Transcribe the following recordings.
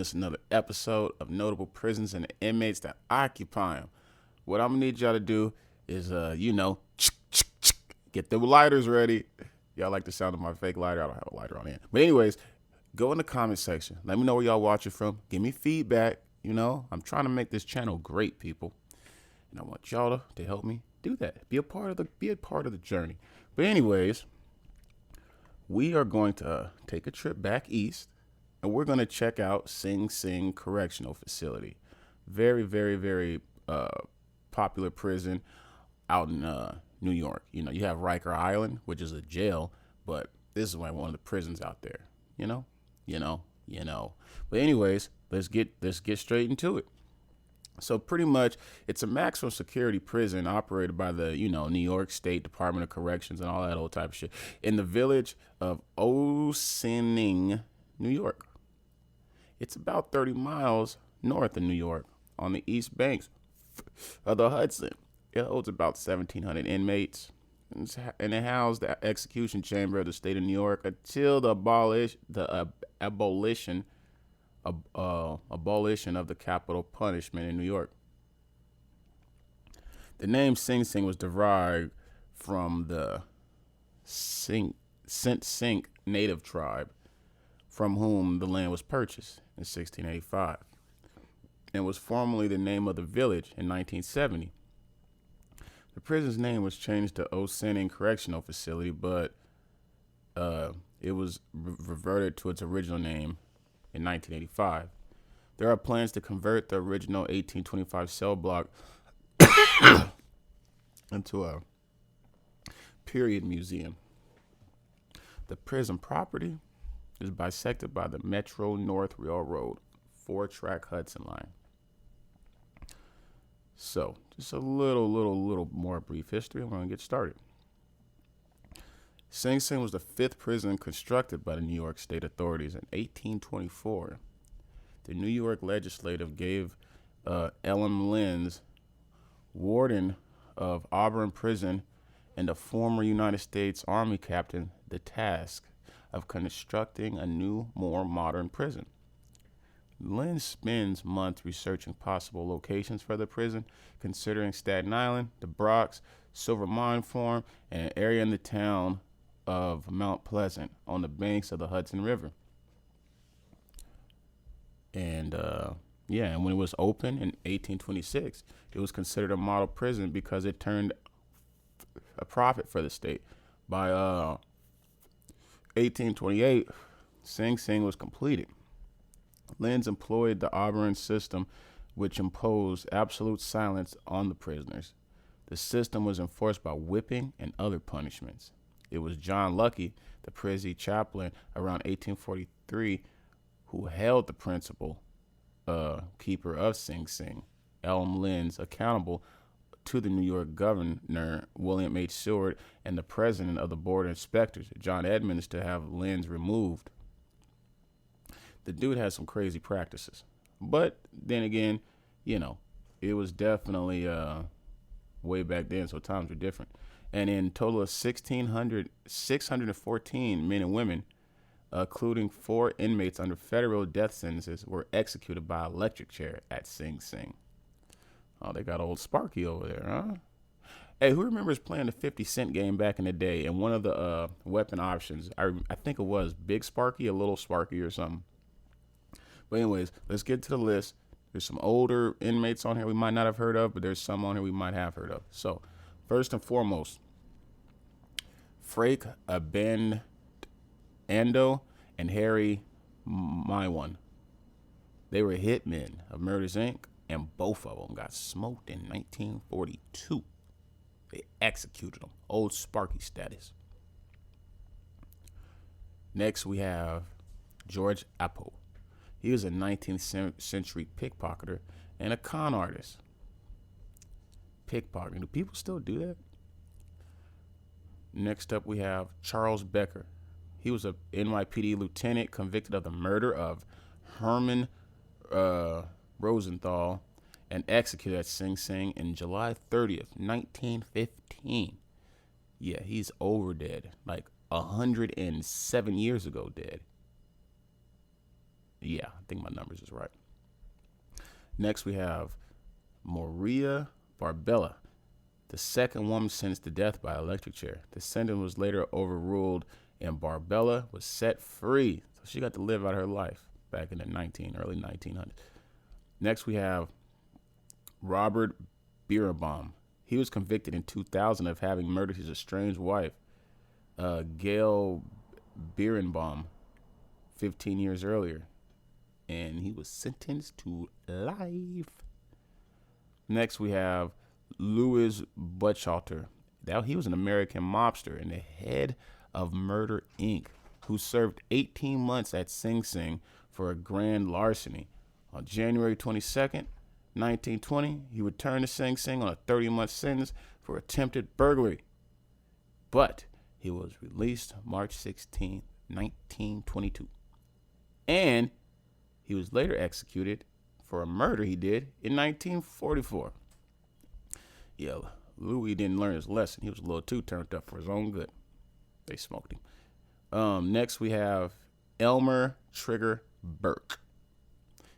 this another episode of Notable Prisons and the Inmates that Occupy them. What I'm gonna need y'all to do is, get the lighters ready. Y'all like the sound of my fake lighter? I don't have a lighter on hand. But anyways, go in the comment section. Let me know where y'all watching from. Give me feedback. I'm trying to make this channel great, people, and I want y'all to help me do that. Be a part of the journey. But anyways, we are going to take a trip back east, and we're going to check out Sing Sing Correctional Facility. Very, very, very popular prison out in New York. You have Riker Island, which is a jail, but this is like one of the prisons out there. But anyways, let's get straight into it. So pretty much, it's a maximum security prison operated by the, New York State Department of Corrections and all that old type of shit in the village of Ossining, New York. It's about 30 miles north of New York on the east banks of the Hudson. It holds about 1,700 inmates, and it housed the execution chamber of the state of New York until the abolition of the capital punishment in New York. The name Sing Sing was derived from the Sint Sink native tribe from whom the land was purchased in 1685 and was formerly the name of the village in 1970. The prison's name was changed to Ossining Correctional Facility, but it was reverted to its original name in 1985. There are plans to convert the original 1825 cell block into a period museum. The prison property is bisected by the Metro North Railroad 4-track Hudson line. So, just a little more brief history, and we're going to get started. Sing Sing was the fifth prison constructed by the New York State authorities in 1824. The New York legislative gave Elam Lenz, warden of Auburn Prison and a former United States Army captain, the task of constructing a new, more modern prison. Lenz spends months researching possible locations for the prison, considering Staten Island, the Bronx, Silver Mine Farm, and an area in the town of Mount Pleasant on the banks of the Hudson River. And and when it was opened in 1826, it was considered a model prison because it turned a profit for the state. By 1828, Sing Sing was completed. Lenz employed the Auburn system, which imposed absolute silence on the prisoners. The system was enforced by whipping and other punishments. It was John Lucky, the prison chaplain around 1843, who held the principal keeper of Sing Sing, Elam Lenz, accountable to the New York governor, William H. Seward, and the president of the board of inspectors, John Edmonds, to have Lenz removed. The dude had some crazy practices. But then again, it was definitely way back then, so times were different. And in total of 614 men and women, including 4 inmates under federal death sentences, were executed by electric chair at Sing Sing. Oh, they got old Sparky over there, huh? Hey, who remembers playing the 50 Cent game back in the day? And one of the weapon options, I think it was Big Sparky, a Little Sparky or something. But anyways, let's get to the list. There's some older inmates on here we might not have heard of, but there's some on here we might have heard of. So, first and foremost, Frank Abendando and Harry Maiwan. They were hitmen of Murders, Inc., and both of them got smoked in 1942. They executed them. Old Sparky status. Next, we have George Apple. He was a 19th century pickpocketer and a con artist. Pickpocketing. Do people still do that? Next up, we have Charles Becker. He was a NYPD lieutenant convicted of the murder of Herman Rosenthal and executed at Sing Sing in July 30th, 1915. Yeah, he's over dead. Like 107 years ago dead. Yeah, I think my numbers is right. Next, we have Maria Barbella, the second woman sentenced to death by electric chair. The sentence was later overruled, and Barbella was set free. So she got to live out her life back in the early 1900s. Next, we have Robert Birnbaum. He was convicted in 2000 of having murdered his estranged wife, Gail Birnbaum, 15 years earlier, and he was sentenced to life. Next, we have Louis Buchalter. Now, he was an American mobster and the head of Murder Inc., who served 18 months at Sing Sing for a grand larceny. On January 22nd, 1920, he returned to Sing Sing on a 30-month sentence for attempted burglary. But he was released March 16, 1922. And he was later executed for a murder he did in 1944. Yeah, Louis didn't learn his lesson. He was a little too turned up for his own good. They smoked him. Next, we have Elmer Trigger Burke.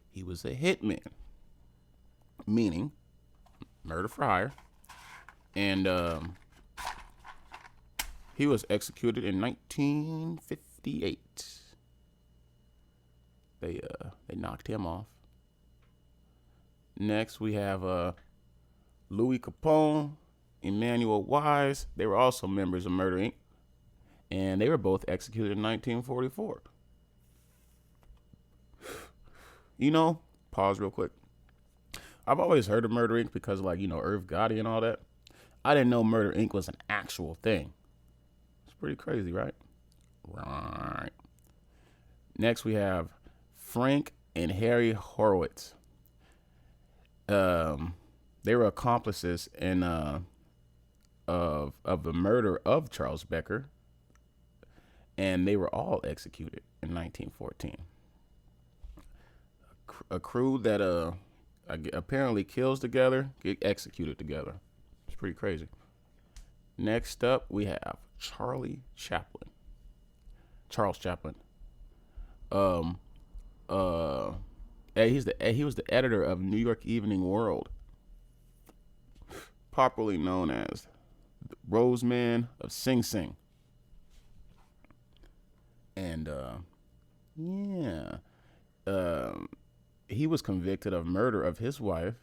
He was a hitman, meaning murder for hire, and he was executed in 1958. They knocked him off. Next, we have Louis Capone, Emmanuel Wise. They were also members of Murder Inc., and they were both executed in 1944. You know, pause real quick. I've always heard of Murder Inc. because, like, you know, Irv Gotti and all that. I didn't know Murder Inc. was an actual thing. It's pretty crazy, right? Right. Next, we have Frank and Harry Horowitz. They were accomplices in of the murder of Charles Becker, and they were all executed in 1914. A crew that apparently kills together get executed together. It's pretty crazy. Next up, we have Charles Chaplin. He was the editor of New York Evening World, popularly known as the Roseman of Sing Sing. And he was convicted of murder of his wife,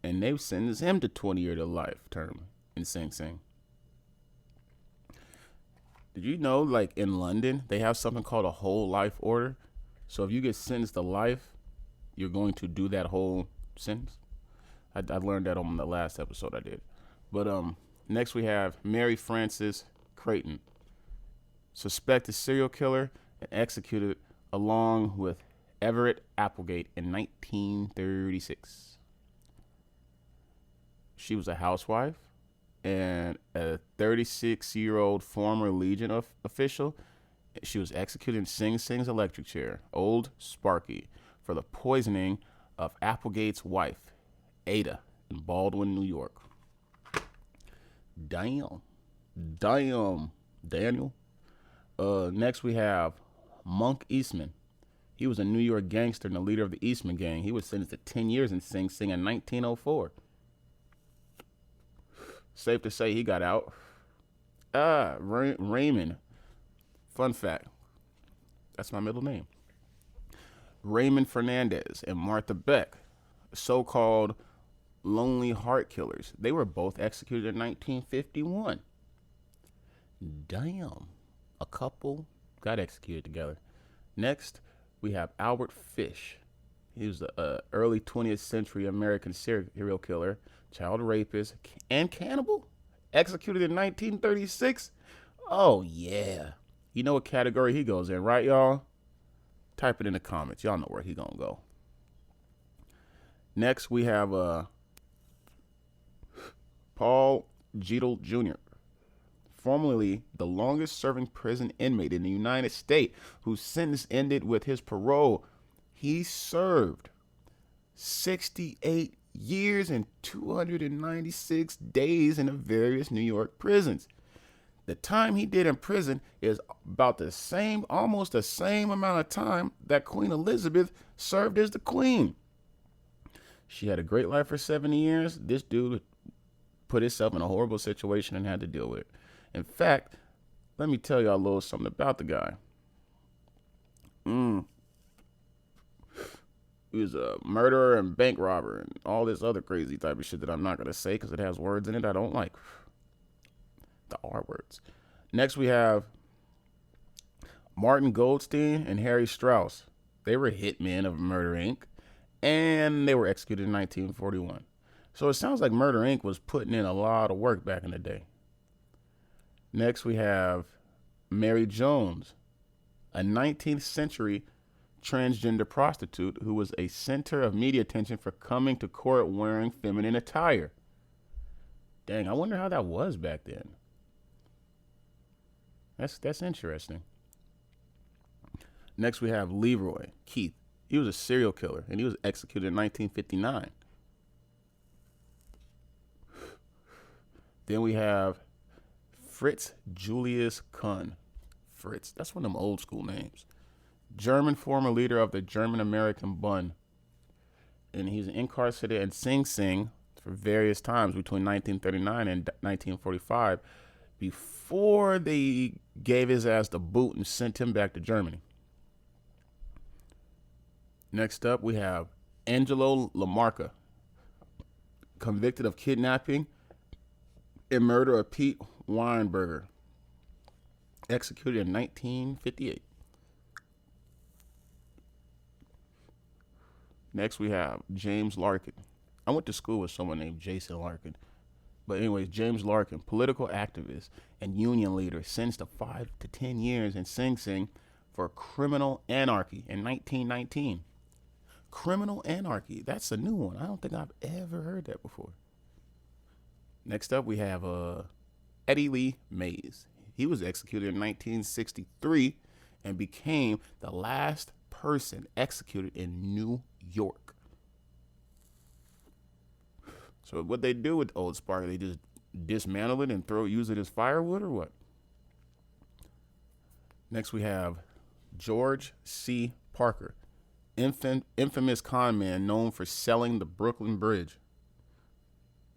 and they sentenced him to 20-year to life term in Sing Sing. Did you know, like, in London, they have something called a whole life order? So if you get sentenced to life, you're going to do that whole sentence. I learned that on the last episode I did. But next we have Mary Frances Creighton, suspected serial killer and executed along with Everett Applegate in 1936. She was a housewife and a 36-year-old former Legion official. She was executed in Sing Sing's electric chair, Old Sparky, for the poisoning of Applegate's wife, Ada, in Baldwin, New York. Damn. Daniel. Next we have Monk Eastman. He was a New York gangster and the leader of the Eastman Gang. He was sentenced to 10 years in Sing Sing in 1904. Safe to say he got out. Raymond. Fun fact. That's my middle name. Raymond Fernandez and Martha Beck, so-called Lonely Heart Killers. They were both executed in 1951. Damn. A couple got executed together. Next, we have Albert Fish. He was an early 20th century American serial killer, child rapist, and cannibal. Executed in 1936. Oh, yeah. You know what category he goes in, right, y'all? Type it in the comments. Y'all know where he gonna go. Next, we have Paul Jeetle Jr., formerly the longest-serving prison inmate in the United States, whose sentence ended with his parole. He served 68 years and 296 days in the various New York prisons. The time he did in prison is about the same, almost the same amount of time that Queen Elizabeth served as the queen. She had a great life for 70 years. This dude put himself in a horrible situation and had to deal with it. In fact, let me tell y'all a little something about the guy. He was a murderer and bank robber and all this other crazy type of shit that I'm not going to say because it has words in it I don't like. The R words. Next, we have Martin Goldstein and Harry Strauss. They were hitmen of Murder Inc. and they were executed in 1941. So it sounds like Murder Inc. was putting in a lot of work back in the day. Next, we have Mary Jones, a 19th century transgender prostitute who was a center of media attention for coming to court wearing feminine attire. Dang, I wonder how that was back then. That's interesting. Next, we have Leroy Keith. He was a serial killer, and he was executed in 1959. Then we have Fritz Julius Kuhn. Fritz, that's one of them old school names. German former leader of the German American Bund. And he's incarcerated in Sing Sing for various times between 1939 and 1945 before they gave his ass the boot and sent him back to Germany. Next up, we have Angelo Lamarca, convicted of kidnapping and murder of Pete Weinberger, executed in 1958. Next, we have James Larkin. I went to school with someone named Jason Larkin. But anyways, James Larkin, political activist and union leader, sentenced to 5 to 10 years in Sing Sing for criminal anarchy in 1919. Criminal anarchy. That's a new one. I don't think I've ever heard that before. Next up, we have Eddie Lee Mays. He was executed in 1963 and became the last person executed in New York. So what they do with Old Spark, they just dismantle it and use it as firewood or what? Next, we have George C. Parker, infamous con man known for selling the Brooklyn Bridge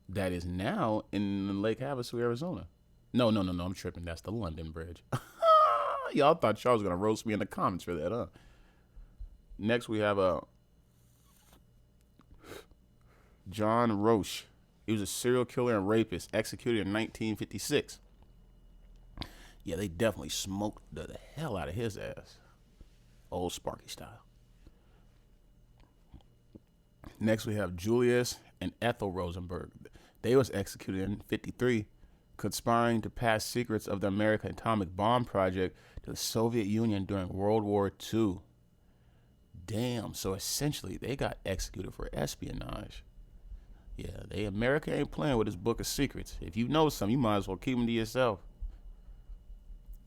that is now in Lake Havasu, Arizona. No, I'm tripping. That's the London Bridge. Y'all thought y'all was going to roast me in the comments for that, huh? Next, we have John Roche. He was a serial killer and rapist, executed in 1956. Yeah, they definitely smoked the hell out of his ass. Old Sparky style. Next, we have Julius and Ethel Rosenberg. They was executed in 1953, conspiring to pass secrets of the American atomic bomb project to the Soviet Union during World War II. Damn, so essentially they got executed for espionage. Yeah, America ain't playing with this book of secrets. If you know something, you might as well keep them to yourself.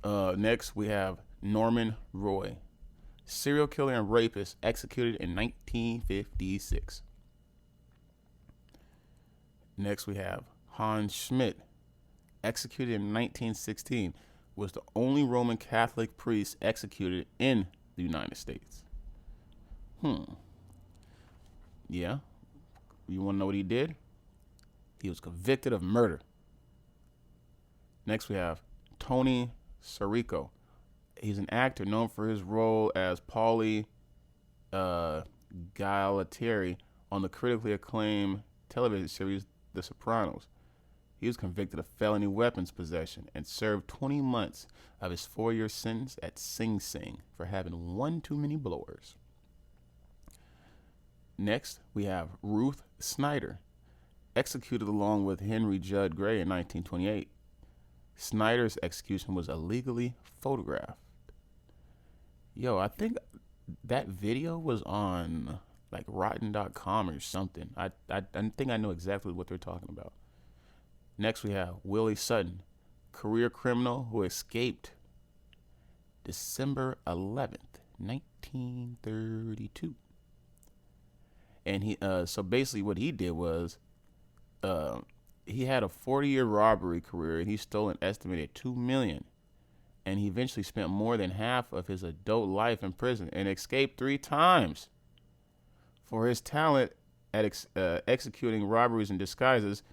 Next, we have Norman Roy, serial killer and rapist, executed in 1956. Next, we have Hans Schmidt, executed in 1916, was the only Roman Catholic priest executed in the United States. Yeah. You want to know what he did? He was convicted of murder. Next, we have Tony Sirico. He's an actor known for his role as Paulie Gualtieri on the critically acclaimed television series The Sopranos. He was convicted of felony weapons possession and served 20 months of his 4-year sentence at Sing Sing for having one too many blowers. Next, we have Ruth Snyder, executed along with Henry Judd Gray in 1928. Snyder's execution was illegally photographed. Yo, I think that video was on like rotten.com or something. I think I know exactly what they're talking about. Next, we have Willie Sutton, career criminal who escaped December 11th, 1932. And he so basically what he did was he had a 40-year robbery career, and he stole an estimated 2 million. And he eventually spent more than half of his adult life in prison and escaped 3 times. For his talent at executing robberies and disguises,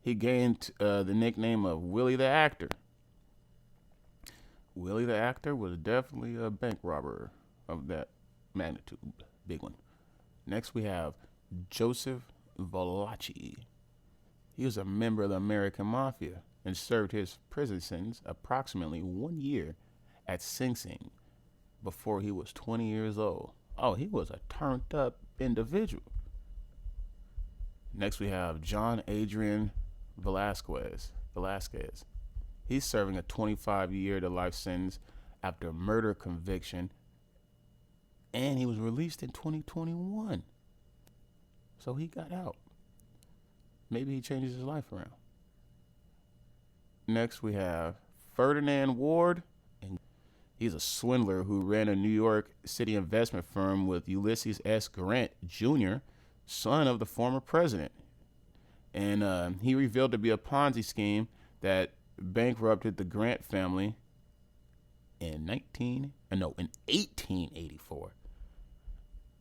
he gained the nickname of Willie the Actor. Willie the Actor was definitely a bank robber of that magnitude. Big one. Next, we have Joseph Valachi. He was a member of the American Mafia and served his prison sentence approximately 1 year at Sing Sing before he was 20 years old. Oh, he was a turned up individual. Next, we have John Adrian Velasquez. He's serving a 25-year to life sentence after a murder conviction, and he was released in 2021. So he got out. Maybe he changes his life around. Next, we have Ferdinand Ward. And he's a swindler who ran a New York City investment firm with Ulysses S. Grant Jr., son of the former president. And he revealed to be a Ponzi scheme that bankrupted the Grant family in 1884.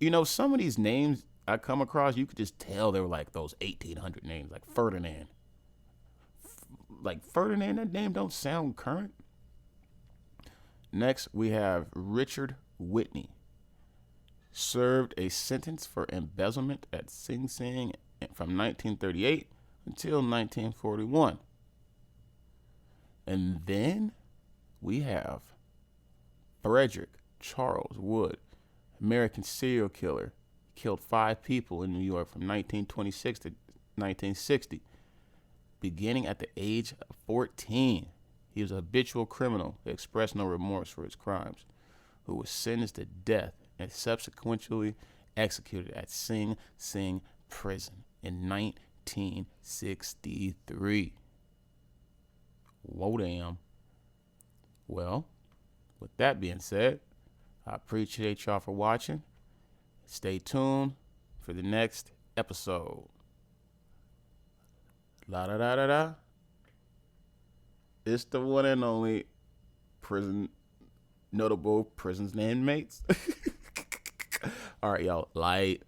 You know, some of these names I come across, you could just tell they were like those 1800 names, like Ferdinand. Like Ferdinand, that name don't sound current. Next, we have Richard Whitney. Served a sentence for embezzlement at Sing Sing from 1938 until 1941. And then we have Frederick Charles Wood, American serial killer. Killed 5 people in New York from 1926 to 1960. Beginning at the age of 14, he was a habitual criminal who expressed no remorse for his crimes, who was sentenced to death and subsequently executed at Sing Sing prison in 1963. Whoa, damn. Well, with that being said, I appreciate y'all for watching. Stay tuned for the next episode. La da da da da. It's the one and only notable prisons and inmates. All right, y'all. Light.